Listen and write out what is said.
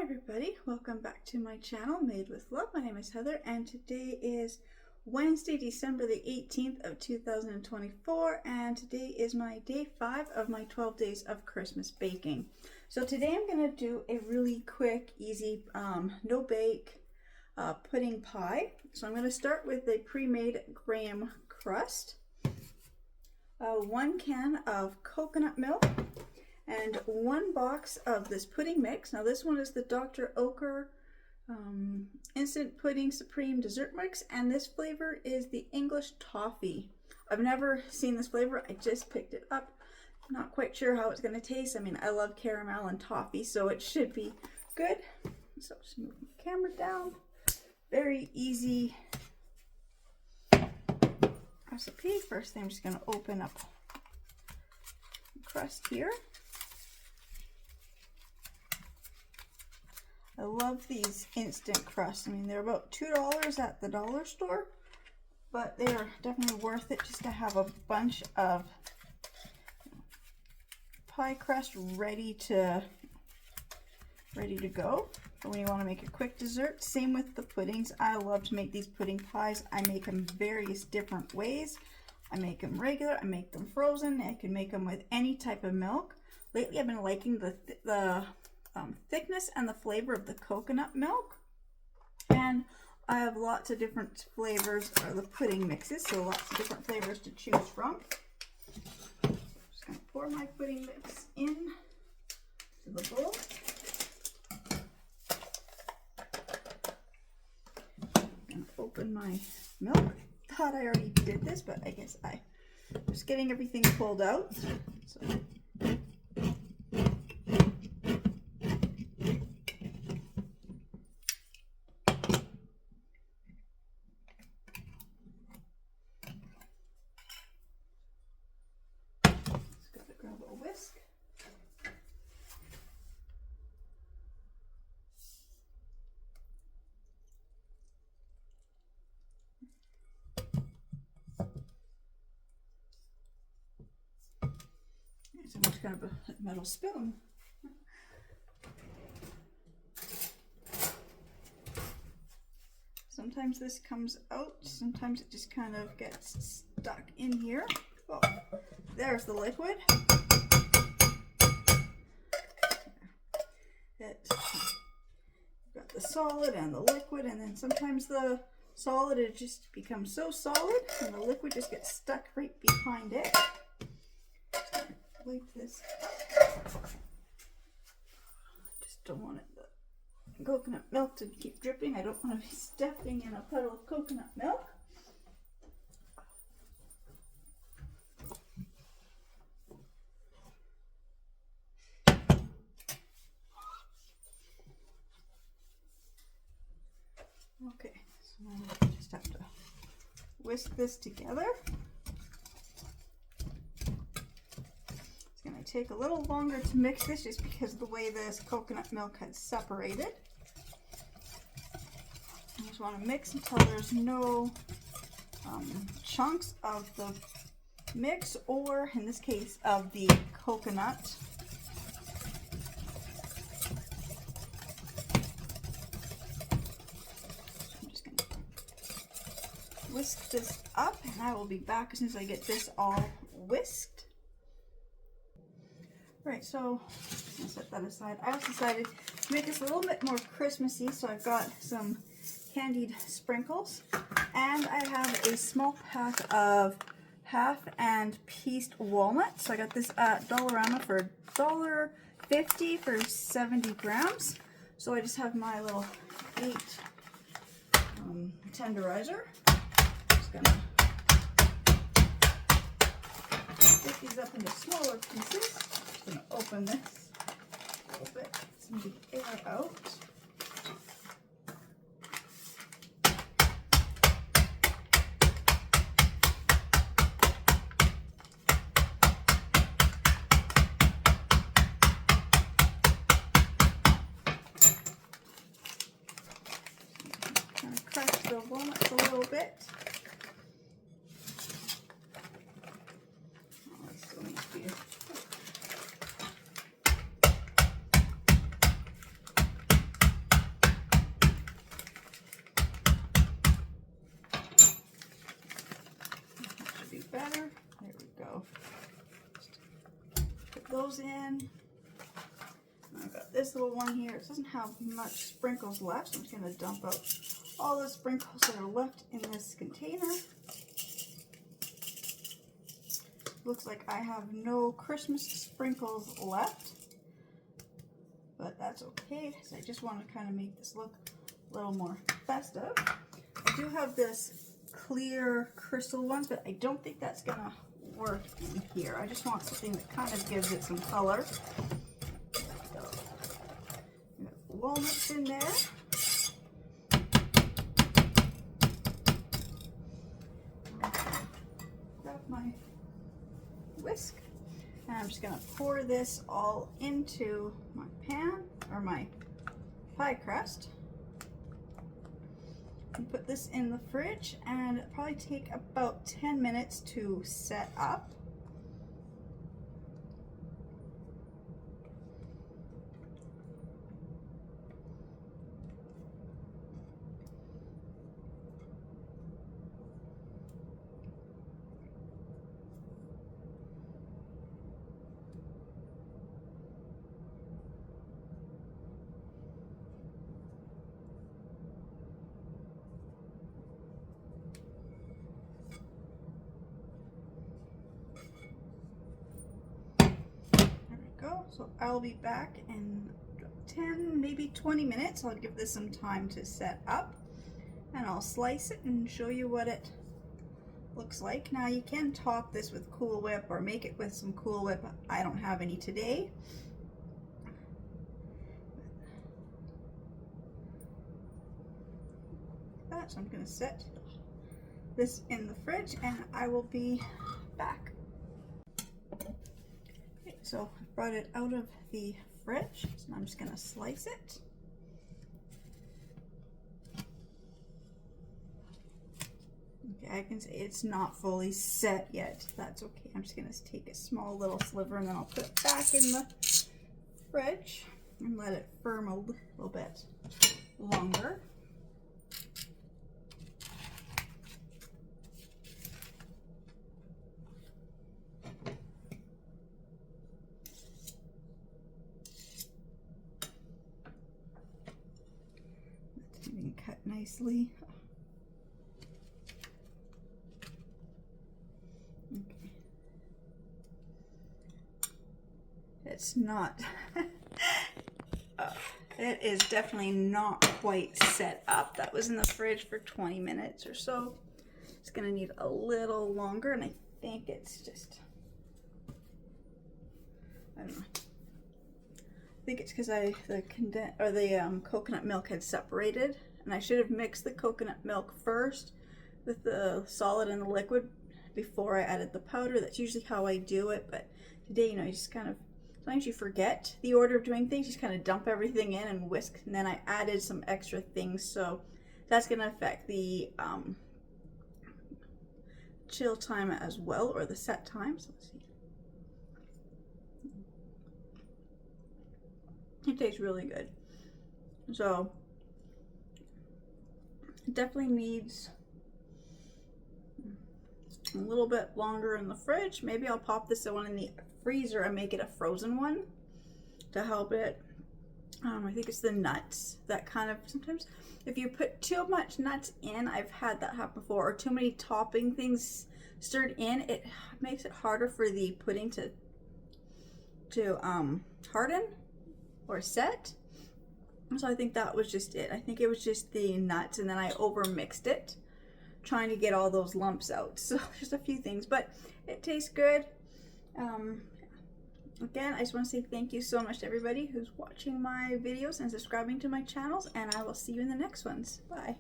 everybody, welcome back to my channel Made with Love. My name is Heather and today is Wednesday, December the 18th of 2024, and today is my day 5 of my 12 days of Christmas baking. So today I'm going to do a really quick, easy, no bake pudding pie. So I'm going to start with a pre-made graham crust, 1 can of coconut milk, and 1 box of this pudding mix. Now this one is the Dr. Oetker Instant Pudding Supreme Dessert Mix, and this flavor is the English Toffee. I've never seen this flavor, I just picked it up. I'm not quite sure how it's going to taste. I mean, I love caramel and toffee, so it should be good. So just move my camera down. Very easy recipe. First thing, I'm just going to open up the crust here. I love these instant crusts. I mean, they're about $2 at the dollar store, but they are definitely worth it just to have a bunch of pie crust ready to go for when you want to make a quick dessert. Same with the puddings. I love to make these pudding pies. I make them various different ways. I make them regular, I make them frozen, I can make them with any type of milk. Lately I've been liking the thickness and the flavor of the coconut milk, and I have lots of different flavors of the pudding mixes, so lots of different flavors to choose from. I'm just going to pour my pudding mix in to the bowl. I'm going to open my milk. Thought I already did this, but I guess I'm just getting everything pulled out. So whisk. So I'm just going to have a metal spoon. Sometimes this comes out, sometimes it just kind of gets stuck in here. Oh, there's the liquid. You've got the solid and the liquid, and then sometimes the solid, it just becomes so solid and the liquid just gets stuck right behind it. Wipe this. Just don't want it, the coconut milk to keep dripping. I don't want to be stepping in a puddle of coconut milk. Okay, so now I just have to whisk this together. It's going to take a little longer to mix this just because of the way this coconut milk has separated. I just want to mix until there's no chunks of the mix, or in this case of the coconut. Whisk this up, and I will be back as soon as I get this all whisked. Right, so I'll set that aside. I also decided to make this a little bit more Christmassy, so I've got some candied sprinkles, and I have a small pack of half and pieced walnuts. So I got this at Dollarama for $1.50 for 70 grams. So I just have my little 8 tenderizer. Gonna split these up into smaller pieces. Just gonna open this a little bit, get some of the air out. Kind of crush the walnuts a little bit. here. those in. I've got this little one here. It doesn't have much sprinkles left, so I'm just going to dump out all the sprinkles that are left in this container. Looks like I have no Christmas sprinkles left, but that's okay, because I just want to kind of make this look a little more festive. I do have this clear crystal ones, but I don't think that's going to work in here. I just want something that kind of gives it some color. So, walnuts in there. Grab my whisk, and I'm just going to pour this all into my pan or my pie crust and put this in the fridge, and it'll probably take about 10 minutes to set up. So I'll be back in 10, maybe 20 minutes. I'll give this some time to set up, and I'll slice it and show you what it looks like. Now you can top this with Cool Whip or make it with some Cool Whip. I don't have any today. So I'm going to set this in the fridge, and I will be back. So I brought it out of the fridge, so I'm just going to slice it. Okay, I can say it's not fully set yet. That's okay. I'm just going to take a small little sliver, and then I'll put it back in the fridge and let it firm a little bit longer. Cut nicely. Okay. It's not it is definitely not quite set up. That was in the fridge for 20 minutes or so. It's gonna need a little longer, and I think it's just, I don't know. I think it's because the coconut milk had separated, and I should have mixed the coconut milk first with the solid and the liquid before I added the powder. That's usually how I do it, but today, you know, you just kind of, sometimes you forget the order of doing things. You just kind of dump everything in and whisk, and then I added some extra things, so that's going to affect the chill time as well, or the set time. So let's see. It tastes really good. So it definitely needs a little bit longer in the fridge. Maybe I'll pop this one in the freezer and make it a frozen one to help it. I think it's the nuts that kind of, sometimes if you put too much nuts in, I've had that happen before, or too many topping things stirred in, it makes it harder for the pudding to harden or set. So I think that was just it. I think it was just the nuts, and then I over mixed it trying to get all those lumps out. So just a few things, but it tastes good. Again, I just want to say thank you so much to everybody who's watching my videos and subscribing to my channels, and I will see you in the next ones. Bye.